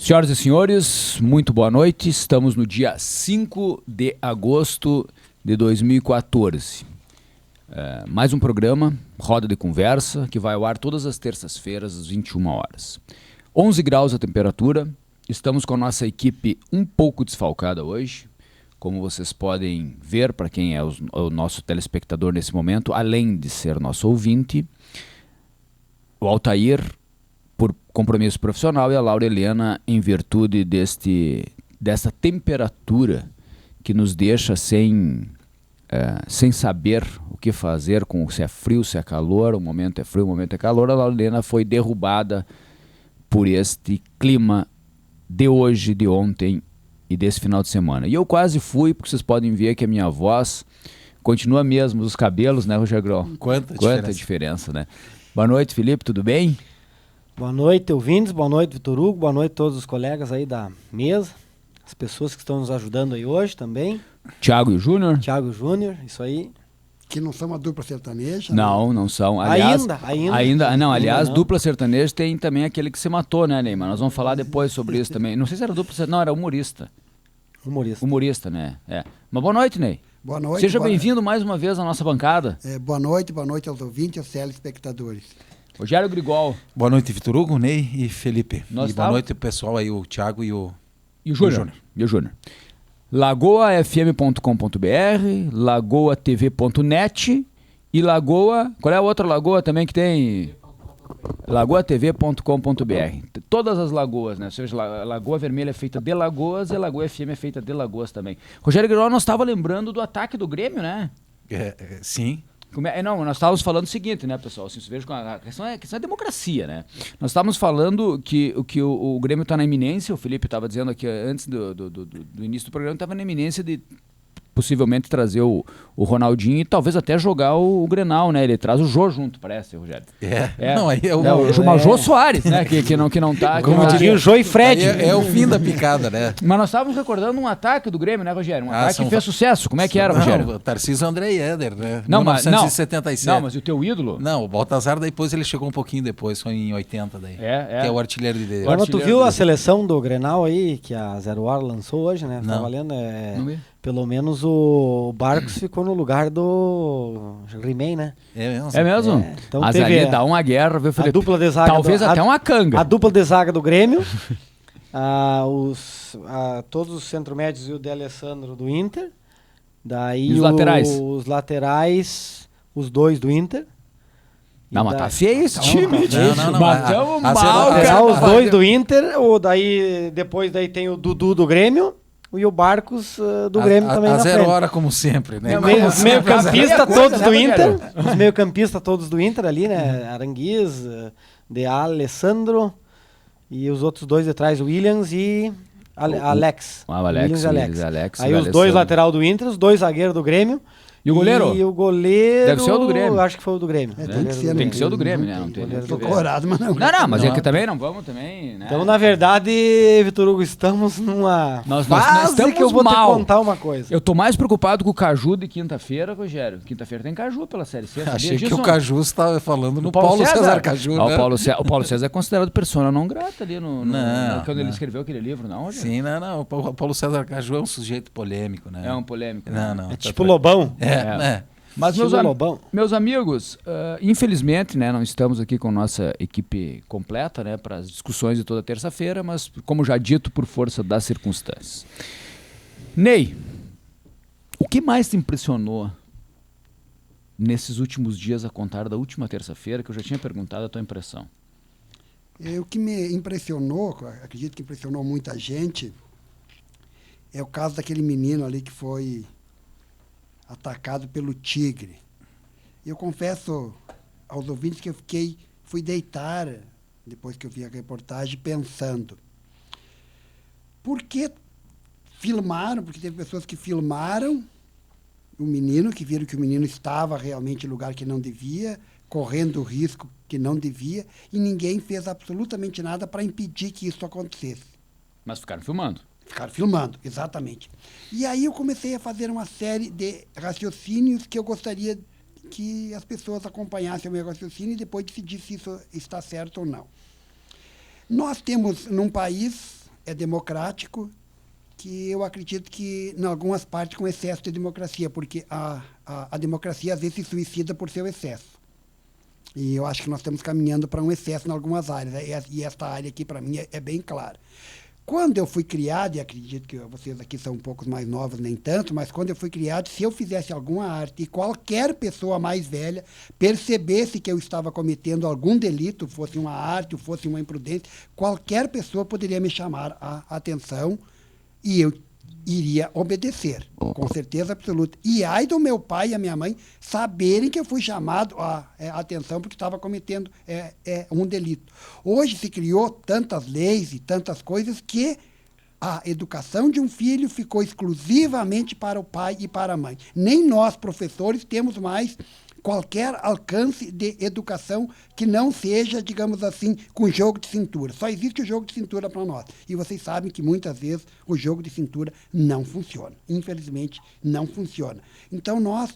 Senhoras e senhores, muito boa noite. Estamos no dia 5 de agosto de 2014. Mais um programa, Roda de Conversa, que vai ao ar todas as terças-feiras, às 21 horas. 11 graus a temperatura. Estamos com a nossa equipe um pouco desfalcada hoje. Como vocês podem ver, para quem é o nosso telespectador nesse momento, além de ser nosso ouvinte, o Altair, por compromisso profissional, e a Laura Helena, em virtude dessa temperatura que nos deixa sem saber o que fazer, se é frio, se é calor, o momento é frio, o momento é calor. A Laura Helena foi derrubada por este clima de hoje, de ontem e desse final de semana. E eu quase fui, porque vocês podem ver que a minha voz continua mesmo, os cabelos, né, Rogério Grau? Quanta diferença, né? Boa noite, Felipe, tudo bem? Boa noite, ouvintes, boa noite, Vitor Hugo, boa noite a todos os colegas aí da mesa, as pessoas que estão nos ajudando aí hoje também. Thiago Júnior, isso aí. Que não são uma dupla sertaneja? Não, né? não são. Aliás, aliás, não. Dupla sertaneja tem também aquele que se matou, né, Neymar? Nós vamos falar depois sobre isso também. Não sei se era dupla sertaneja, não, era humorista. Humorista, né? É. Mas boa noite, Ney. Boa noite. Seja bem-vindo mais uma vez à nossa bancada. Boa noite aos ouvintes e aos telespectadores. Rogério Grigol. Boa noite, Vitor Hugo, Ney e Felipe. Boa noite, pessoal aí, o Thiago e o Júnior. lagoafm.com.br, lagoatv.net e Lagoa... Qual é a outra lagoa também que tem? lagoatv.com.br. Todas as lagoas, né? Ou seja, a Lagoa Vermelha é feita de Lagoas e a Lagoa FM é feita de Lagoas também. Rogério Grigol, nós estava lembrando do ataque do Grêmio, né? Sim. Não, nós estávamos falando o seguinte, né, pessoal? Assim, você veja, a questão é democracia, né? Nós estávamos falando que o Grêmio está na iminência, o Felipe estava dizendo aqui antes do início do programa, estava na iminência de possivelmente trazer o Ronaldinho e talvez até jogar o Grenal, né? Ele traz o Jô junto, parece, Rogério. Não, aí é o Jô Soares, né? Que não tá... Como diria o Jô e Fred. É o fim da picada, né? Mas nós estávamos recordando um ataque do Grêmio, né, Rogério? Um ataque que fez sucesso. Como é que era, Rogério? O Tarcísio André Eder, né? Não, 1977. Não, mas e o teu ídolo? Não, o Baltazar depois ele chegou um pouquinho depois, foi em 80 daí. Que é o artilheiro de dele. Quando tu viu a seleção do Grenal aí, que a Zero Hora lançou hoje, né? Não. Tá valendo, Não vi. pelo menos o Barcos ficou no lugar do He-Man, né? É mesmo? Então mas teve ali dá uma guerra, viu, Felipe? a dupla de zaga talvez até uma canga. A dupla de zaga do Grêmio, todos os centro-médios e o de Alessandro do Inter. Daí E os laterais? Os laterais, os dois do Inter. Não, mas tá feio esse time. Não. Mas tamo mal, Lateral, os cara. dois do Inter, depois tem o Dudu do Grêmio e o Barcos do Grêmio também na frente. A Zero Hora, como sempre, né? Os meio-campistas todos né, do Inter. Rogério? Os meio-campistas todos do Inter ali, né? Aranguiz, de Alessandro e os outros dois de trás, Williams e Alex. Alex. Aí os dois lateral do Inter, os dois zagueiros do Grêmio. E o goleiro? E o goleiro... Deve ser o do Grêmio. Acho que foi o do Grêmio. Tem que ser o do Grêmio, né? Não tem. Tô corado, mas não. Não, mas é que também não vamos também, né? Então, na verdade, Vitor Hugo, estamos numa Nós fase estamos que eu vou mal. te contar uma coisa. Eu tô mais preocupado com o Caju de quinta-feira, Rogério. Quinta-feira tem Caju pela Série C. Achei que o Caju estava falando no Paulo César Caju, né? O Paulo César é considerado persona não grata ali quando ele não. escreveu aquele livro, não, Rogério? Sim, não. O Paulo César Caju é um sujeito polêmico, né? É um polêmico. Não. É tipo Lobão. Mas, meus amigos, infelizmente, né, não estamos aqui com nossa equipe completa, né, para as discussões de toda terça-feira, mas, como já dito, por força das circunstâncias. Ney, o que mais te impressionou nesses últimos dias, a contar da última terça-feira, que eu já tinha perguntado a tua impressão? O que me impressionou, acredito que impressionou muita gente, é o caso daquele menino ali que foi atacado pelo tigre. Eu confesso aos ouvintes que fui deitar, depois que eu vi a reportagem, pensando, por que filmaram? Porque teve pessoas que filmaram o menino, que viram que o menino estava realmente em lugar que não devia, correndo o risco que não devia, e ninguém fez absolutamente nada para impedir que isso acontecesse. Mas ficaram filmando. Ficaram filmando, exatamente. E aí eu comecei a fazer uma série de raciocínios que eu gostaria que as pessoas acompanhassem o meu raciocínio e depois decidir se isso está certo ou não. Nós temos num país é democrático, que eu acredito que, em algumas partes, com excesso de democracia, porque a democracia, às vezes, se suicida por seu excesso. E eu acho que nós estamos caminhando para um excesso em algumas áreas, e esta área aqui, para mim, é bem clara. Quando eu fui criado, e acredito que vocês aqui são um pouco mais novos, nem tanto, mas quando eu fui criado, se eu fizesse alguma arte e qualquer pessoa mais velha percebesse que eu estava cometendo algum delito, fosse uma arte, fosse uma imprudência, qualquer pessoa poderia me chamar a atenção e eu iria obedecer, com certeza absoluta. E ai do meu pai e a minha mãe saberem que eu fui chamado a atenção porque estava cometendo um delito. Hoje se criou tantas leis e tantas coisas que a educação de um filho ficou exclusivamente para o pai e para a mãe. Nem nós, professores, temos mais qualquer alcance de educação que não seja, digamos assim, com jogo de cintura. Só existe o jogo de cintura para nós. E vocês sabem que muitas vezes o jogo de cintura não funciona. Infelizmente, não funciona. Então, nós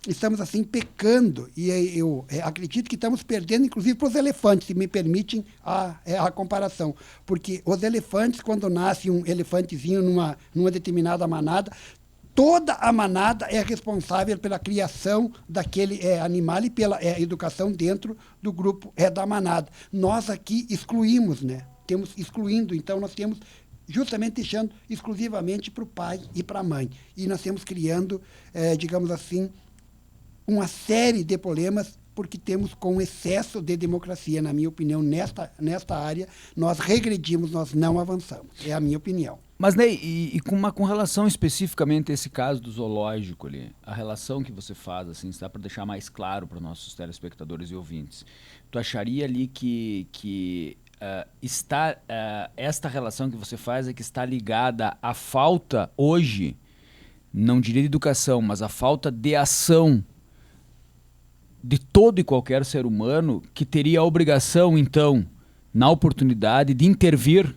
estamos assim pecando, e eu acredito que estamos perdendo, inclusive, para os elefantes, se me permitem a comparação. Porque os elefantes, quando nasce um elefantezinho numa determinada manada, toda a manada é responsável pela criação daquele animal e pela educação dentro do grupo da manada. Nós aqui excluímos, né? Temos excluindo, então nós temos justamente deixando exclusivamente para o pai e para a mãe. E nós temos criando, digamos assim, uma série de problemas porque temos com excesso de democracia, na minha opinião, nesta área, nós regredimos, nós não avançamos. É a minha opinião. Mas, Ney, com relação especificamente a esse caso do zoológico ali, a relação que você faz, assim, se dá para deixar mais claro para os nossos telespectadores e ouvintes, tu acharia ali que esta relação que você faz é que está ligada à falta hoje, não diria de educação, mas à falta de ação de todo e qualquer ser humano que teria a obrigação, então, na oportunidade de intervir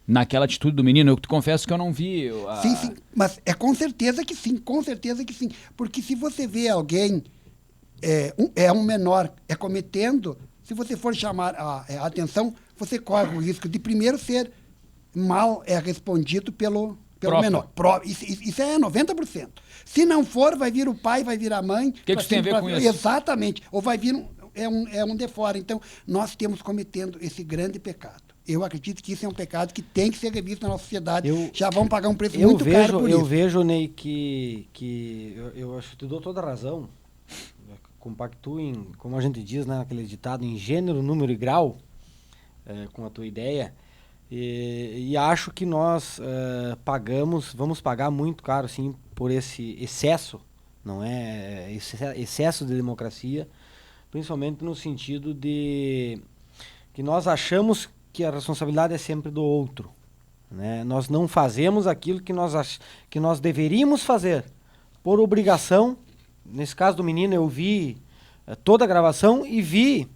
naquela atitude do menino? Eu te confesso que eu não vi. Sim, mas com certeza que sim, porque se você vê alguém, um menor, cometendo, se você for chamar a atenção, você corre o risco de primeiro ser mal respondido pelo menor. Isso é 90%. Se não for, vai vir o pai, vai vir a mãe. O que isso tem a ver com isso? Exatamente. Ou vai vir um de fora. Então, nós temos cometendo esse grande pecado. Eu acredito que isso é um pecado que tem que ser revisto na nossa sociedade. Já vão pagar um preço muito caro por isso. Eu vejo, Ney, que eu acho que te dou toda a razão. Compactuo em, como a gente diz, né, naquele ditado, em gênero, número e grau, com a tua ideia. E acho que nós vamos pagar muito caro, sim, por esse excesso, não é? Excesso de democracia, principalmente no sentido de que nós achamos que a responsabilidade é sempre do outro, né? Nós não fazemos aquilo que nós deveríamos fazer por obrigação. Nesse caso do menino, eu vi toda a gravação e vi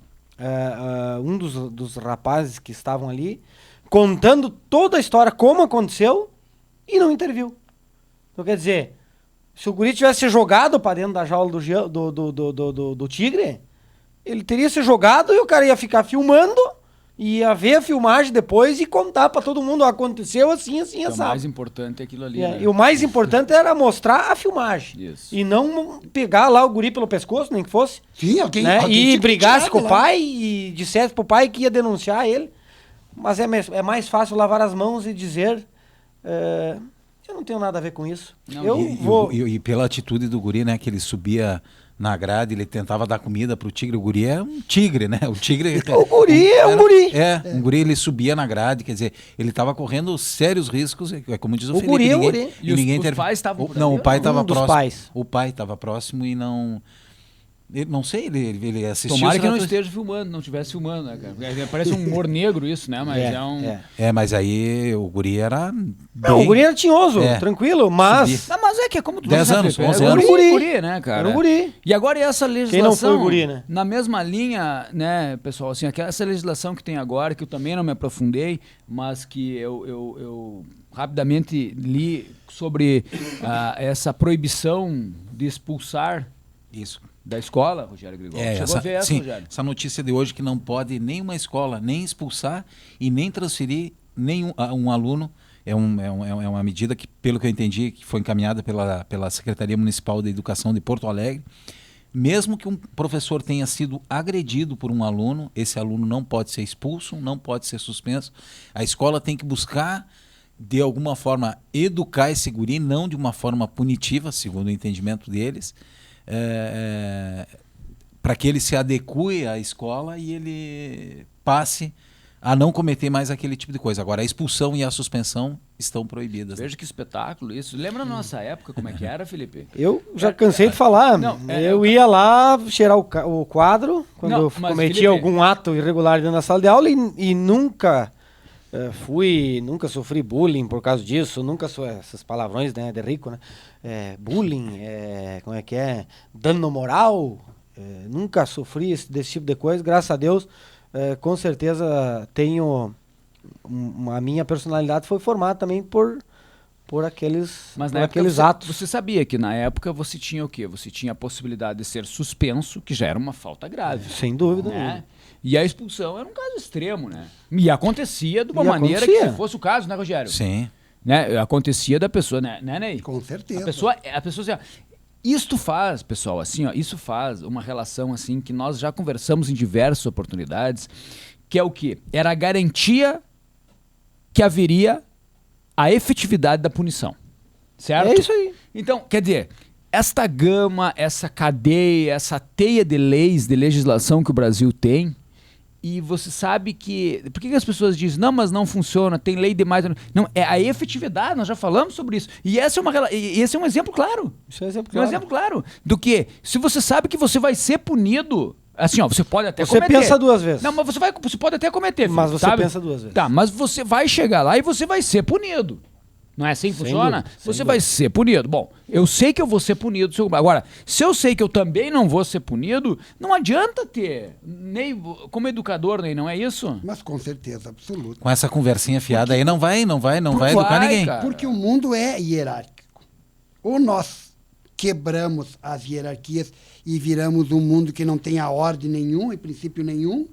um dos rapazes que estavam ali contando toda a história, como aconteceu, e não interviu. Então, quer dizer, se o guri tivesse jogado para dentro da jaula do tigre, ele teria se jogado e o cara ia ficar filmando, ia ver a filmagem depois e contar para todo mundo, aconteceu assim, assim, então, o mais importante é aquilo ali. Né? E o mais importante era mostrar a filmagem. Isso. E não pegar lá o guri pelo pescoço, nem que fosse. Sim, alguém e brigasse com o pai e dissesse pro pai que ia denunciar ele. Mas é mais fácil lavar as mãos e dizer, eu não tenho nada a ver com isso. Não, e pela atitude do guri, né, que ele subia na grade, ele tentava dar comida pro tigre. O guri é um tigre, né? O tigre... O guri é um guri. Um guri, ele subia na grade, quer dizer, ele estava correndo sérios riscos, como diz o Felipe. Guri é o guri. E os pais estavam por ali? Não, o pai estava próximo. Pais. O pai estava próximo e não... Não sei, ele assistiu... Tomara que não esteja filmando, não estivesse filmando, né, cara? Parece um humor negro isso, né? Mas mas aí o guri era... Não, o guri era tinhoso, tranquilo, mas... Não, mas que é como tu 10 anos, 11 anos. Era um guri, né, cara? Era um guri. E agora essa legislação... Quem não foi o guri, né? Na mesma linha, né, pessoal, assim, essa legislação que tem agora, que eu também não me aprofundei, mas que eu rapidamente li sobre essa proibição de expulsar... Isso. Da escola, Rogério Grigol. Chegou a ver essa, Rogério? Essa notícia de hoje que não pode nenhuma escola nem expulsar e nem transferir um aluno, é uma medida que, pelo que eu entendi, que foi encaminhada pela Secretaria Municipal de Educação de Porto Alegre, mesmo que um professor tenha sido agredido por um aluno, esse aluno não pode ser expulso, não pode ser suspenso. A escola tem que buscar, de alguma forma, educar esse guri, não de uma forma punitiva, segundo o entendimento deles, para que ele se adeque à escola e ele passe a não cometer mais aquele tipo de coisa. Agora, a expulsão e a suspensão estão proibidas. Veja que espetáculo isso. Lembra na nossa época como é que era, Felipe? Eu já cansei de falar. Eu ia lá cheirar o quadro quando eu cometia Felipe, algum ato irregular dentro da sala de aula e nunca nunca sofri bullying por causa disso, nunca sou essas palavrões, né, de rico, né? Bullying, como é que é? Dano moral, nunca sofri desse tipo de coisa, graças a Deus. Com certeza tenho a minha personalidade foi formada também por aqueles, mas por aqueles atos. Você sabia que na época você tinha o quê? Você tinha a possibilidade de ser suspenso, que já era uma falta grave. Sem dúvida. Né? E a expulsão era um caso extremo, né? E acontecia de uma maneira que se fosse o caso, né, Rogério? Sim. Né? Acontecia da pessoa, né, Ney? Com certeza. A pessoa assim, isto faz, pessoal, assim, ó, isso faz uma relação assim que nós já conversamos em diversas oportunidades, que é o quê? Era a garantia que haveria a efetividade da punição, certo? É isso aí. Então, quer dizer, esta gama, essa cadeia, essa teia de leis, de legislação que o Brasil tem, e você sabe que... Por que as pessoas dizem, não, mas não funciona, tem lei demais... Não, é a efetividade, nós já falamos sobre isso. E esse é um exemplo claro. Isso é um exemplo claro. Um exemplo claro do que, se você sabe que você vai ser punido... Assim, ó, você pode até cometer. Você pensa duas vezes. Não, mas você pode até cometer, filho, mas você sabe? pensa duas vezes. Tá, mas você vai chegar lá e você vai ser punido. Não é assim que funciona? Você vai ser punido. Bom, eu sei que eu vou ser punido. Agora, se eu sei que eu também não vou ser punido, não adianta ter. Nem como educador, nem não é isso? Mas com certeza absoluta. Com essa conversinha fiada aí, não vai educar ninguém. Cara. Porque o mundo é hierárquico. Ou nós quebramos as hierarquias e viramos um mundo que não tenha ordem nenhuma e princípio nenhum,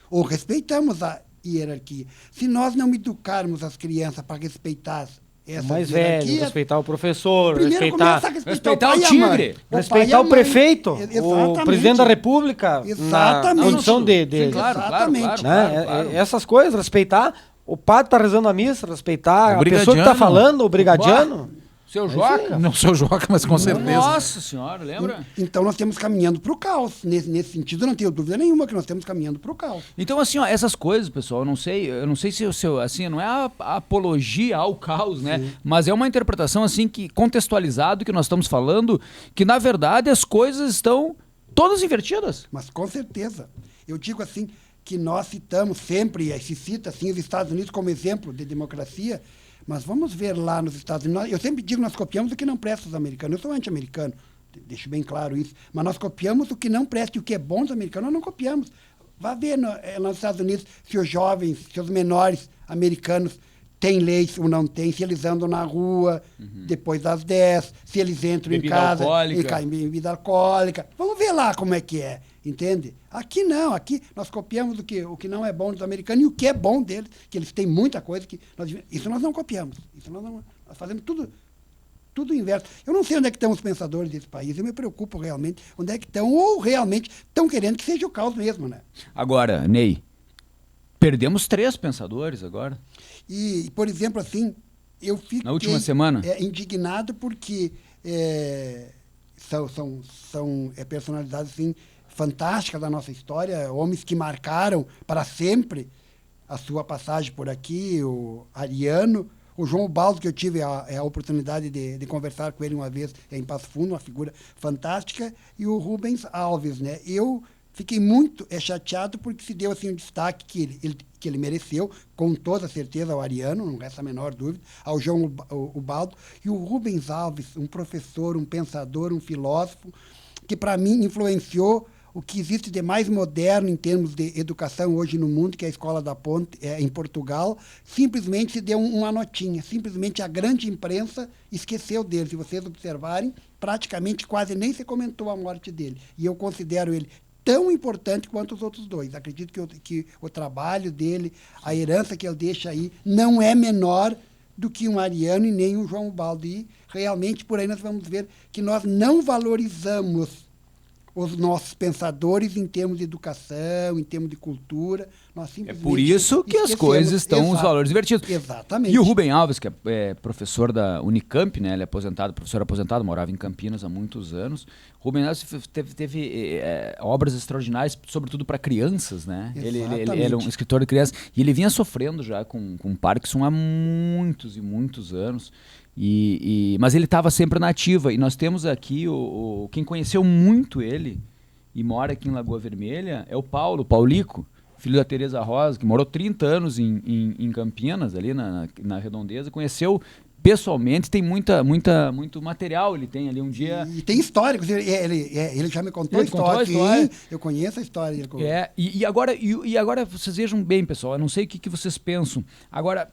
ou respeitamos a hierarquia. Se nós não educarmos as crianças para respeitar essa mais velho, respeitar o professor, primeiro respeitar o tigre, respeitar o prefeito, o presidente da república, exatamente. Na condição de sim, claro, exatamente. Claro. Essas coisas, respeitar o padre tá rezando a missa, respeitar a pessoa que tá falando, o brigadiano. Seu Joca? Não sou Joca, mas com certeza. Nossa senhora, lembra? Então nós estamos caminhando para o caos. Nesse sentido, eu não tenho dúvida nenhuma que nós estamos caminhando para o caos. Então, assim, ó, essas coisas, pessoal, eu não sei se o seu, assim, não é a apologia ao caos, né? Sim. Mas é uma interpretação, assim, que contextualizado que nós estamos falando, que na verdade as coisas estão todas invertidas. Mas com certeza. Eu digo assim, que nós citamos sempre, se cita assim, os Estados Unidos como exemplo de democracia. Mas vamos ver lá nos Estados Unidos. Eu sempre digo que nós copiamos o que não presta dos americanos. Eu sou anti-americano, deixo bem claro isso. Mas nós copiamos o que não presta e o que é bom dos americanos, nós não copiamos. Vá ver nos Estados Unidos se os jovens, se os menores americanos têm leis ou não têm, se eles andam na rua depois das 10, se eles entram bebida em casa alcoólica. e caem em bebida alcoólica. Vamos ver lá como é que é, entende? Aqui não, aqui nós copiamos o que não é bom dos americanos e o que é bom deles, que eles têm muita coisa que isso nós não copiamos. Isso nós fazemos tudo inverso. Eu não sei onde é que estão os pensadores desse país, eu me preocupo realmente onde é que estão, ou realmente estão querendo que seja o caos mesmo, né? Agora, Ney, perdemos 3 pensadores agora. E, por exemplo, assim, eu fiquei... Na última semana? Indignado porque são personalidades, assim, fantásticas da nossa história, homens que marcaram para sempre a sua passagem por aqui, o Ariano, o João Baldo, que eu tive a oportunidade de conversar com ele uma vez em Passo Fundo, uma figura fantástica, e o Rubens Alves, né? Eu fiquei muito chateado porque se deu assim um destaque que ele mereceu, com toda certeza, ao Ariano, não resta a menor dúvida, ao João Baldo, e o Rubens Alves, um professor, um pensador, um filósofo, que para mim influenciou o que existe de mais moderno em termos de educação hoje no mundo, que é a Escola da Ponte, em Portugal. Simplesmente se deu uma notinha, simplesmente a grande imprensa esqueceu dele. Se vocês observarem, praticamente quase nem se comentou a morte dele. E eu considero ele tão importante quanto os outros dois. Acredito que o trabalho dele, a herança que ele deixa aí, não é menor do que um Ariano e nem um João Ubaldo. E realmente por aí nós vamos ver que nós não valorizamos os nossos pensadores em termos de educação, em termos de cultura. Nós É simplesmente por isso que as esquecemos. coisas estão, os Exato. valores invertidos. Exatamente. E o Rubem Alves, que é professor da Unicamp, né? Ele é aposentado, professor aposentado, morava em Campinas há muitos anos. Rubem Alves teve obras extraordinárias, sobretudo para crianças, né? Ele era um escritor de crianças. E ele vinha sofrendo já com Parkinson há muitos e muitos anos. Mas ele estava sempre na ativa. E nós temos aqui quem conheceu muito ele e mora aqui em Lagoa Vermelha é o Paulico, filho da Tereza Rosa, que morou 30 anos em Campinas, ali na Redondeza, conheceu pessoalmente, tem muito material, ele tem ali um dia... E tem história, ele já me contou a história. Sim, eu conheço a história. E agora vocês vejam bem, pessoal, eu não sei o que vocês pensam. Agora,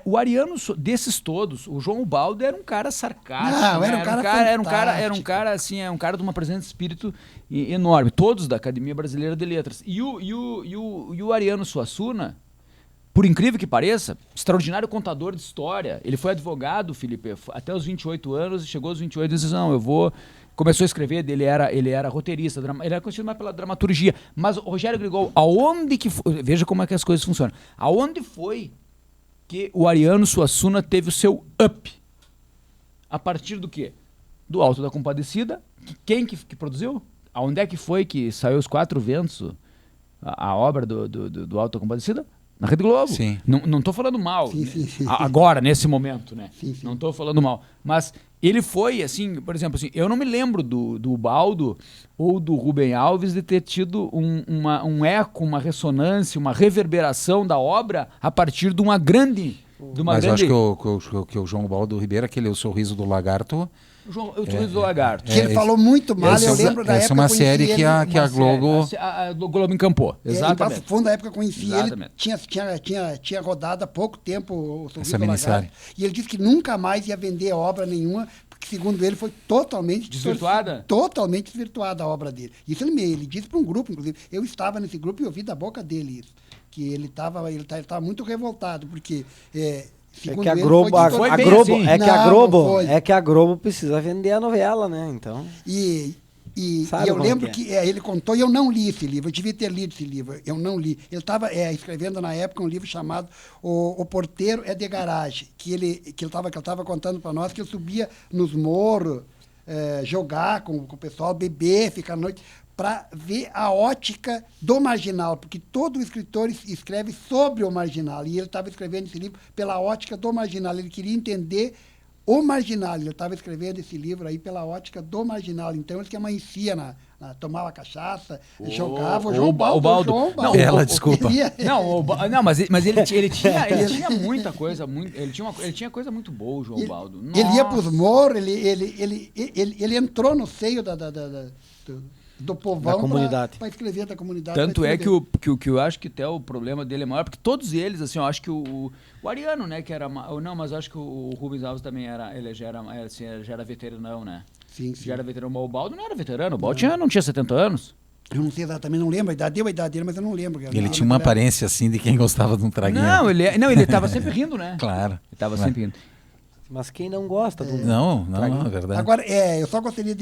o Ariano, desses todos, o João Ubaldo era um cara sarcástico. Não, né? era um cara assim, é um cara de uma presença de espírito enorme. Todos da Academia Brasileira de Letras. E o Ariano Suassuna, por incrível que pareça, extraordinário contador de história. Ele foi advogado, Felipe, até os 28 anos, e chegou aos 28 e disse, não, eu vou... Começou a escrever, ele era roteirista, ele era conhecido mais pela dramaturgia. Mas o Rogério Grigol, aonde que foi... Veja como é que as coisas funcionam. Aonde foi que o Ariano Suassuna teve o seu up? A partir do quê? Do Alto da Compadecida. Quem que produziu? Aonde é que foi que saiu Os Quatro Ventos, a obra do Alto da Compadecida? Na Rede Globo. Sim. Não estou falando mal. Sim. Agora, nesse momento, né? Sim. Não estou falando mal. Mas ele foi, assim, por exemplo, assim, eu não me lembro do Ubaldo ou do Rubem Alves de ter tido um eco, uma ressonância, uma reverberação da obra a partir de uma grande... Mas eu acho que o João Ubaldo Ribeiro, aquele O Sorriso do Lagarto... O Sorriso do Lagarto. Que ele falou muito mal, eu lembro da época. Essa é uma série que a Globo... A Globo encampou, exatamente. Em Passo Fundo, da época que eu conheci Exatamente. ele, tinha rodado há pouco tempo o Sorriso Essa do Lagarto. minissérie. E ele disse que nunca mais ia vender obra nenhuma, porque segundo ele foi totalmente... Desvirtuada? Totalmente desvirtuada a obra dele. Isso ele disse para um grupo, inclusive. Eu estava nesse grupo e ouvi da boca dele isso. Que ele estava muito revoltado, porque... É que a Globo precisa vender a novela, né? Então. E eu lembro que ele contou, e eu não li esse livro, eu devia ter lido esse livro, eu não li. Ele estava escrevendo na época um livro chamado O Porteiro é de Garagem, que ele estava contando para nós que ele subia nos morros, jogar com o pessoal, beber, ficar à noite, para ver a ótica do marginal, porque todo escritor escreve sobre o marginal, e ele estava escrevendo esse livro pela ótica do marginal, ele queria entender o marginal, ele estava escrevendo esse livro aí pela ótica do marginal, então ele que amanhecia tomava cachaça, jogava o João Ubaldo. Desculpa. Mas ele tinha muita coisa, ele tinha coisa muito boa, o João Ubaldo. Ele ia para os morros, ele entrou no seio do povão para escrever da comunidade. Tanto é que eu acho que até o problema dele é maior, porque todos eles, assim, eu acho que o Ariano, né, que era... Não, mas eu acho que o Rubens Alves também já era veteranão, né? Sim. Já era veterano. O Baldo não era veterano, o Baldo não tinha 70 anos. Eu não sei exatamente, não lembro a idade dele, mas eu não lembro. Ele tinha uma aparência, assim, de quem gostava de um traguinho. Não, ele estava sempre rindo, né? Claro. Ele estava sempre rindo. Mas quem não gosta do... Não, é verdade. Agora, eu só gostaria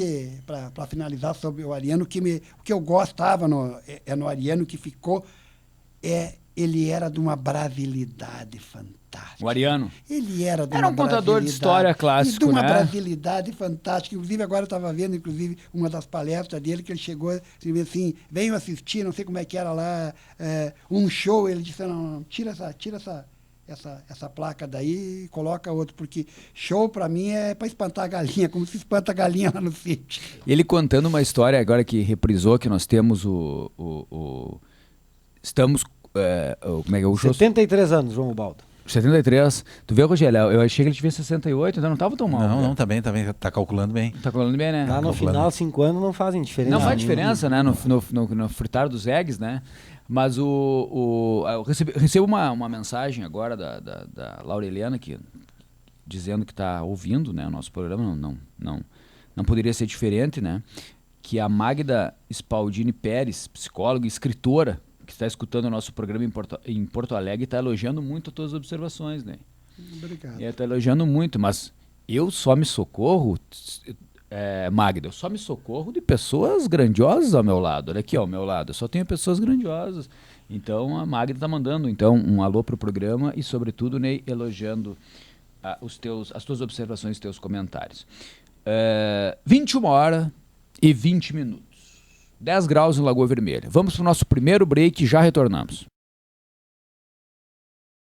para finalizar sobre o Ariano, o que eu gostava no Ariano que ficou, ele era de uma brasilidade fantástica. O Ariano? Ele era um contador de história clássico, de uma né? brasilidade fantástica. Inclusive, agora eu estava vendo, uma das palestras dele, que ele chegou e disse assim, venham assistir, não sei como é que era lá, um show. Ele disse, não, tira essa placa daí e coloca outro, porque show para mim é para espantar a galinha, como se espanta a galinha lá no sítio. Ele contando uma história agora que reprisou, que nós temos estamos... como é que é o show? 73 anos, João Ubaldo. 73. Tu vê, Rogério, eu achei que ele tivesse 68, então não estava tão mal. Não, tá bem, tá calculando bem. Tá calculando bem, né? Lá no final, 5 anos não fazem diferença. Não faz diferença, né? No fritar dos eggs, né? Mas eu recebo uma mensagem agora da Laura Helena, dizendo que está ouvindo, né, o nosso programa, não poderia ser diferente, né? que a Magda Spaldini Pérez, psicóloga e escritora, que está escutando o nosso programa em Porto Alegre, está elogiando muito as tuas observações, né? Obrigado. Está elogiando muito, mas eu só me socorro, Magda, eu só me socorro de pessoas grandiosas ao meu lado. Olha aqui, ao meu lado, eu só tenho pessoas grandiosas. Então a Magda está mandando um alô para o programa e, sobretudo, Ney, elogiando as tuas observações, os teus comentários. 21h20. 10 graus em Lagoa Vermelha. Vamos para o nosso primeiro break e já retornamos.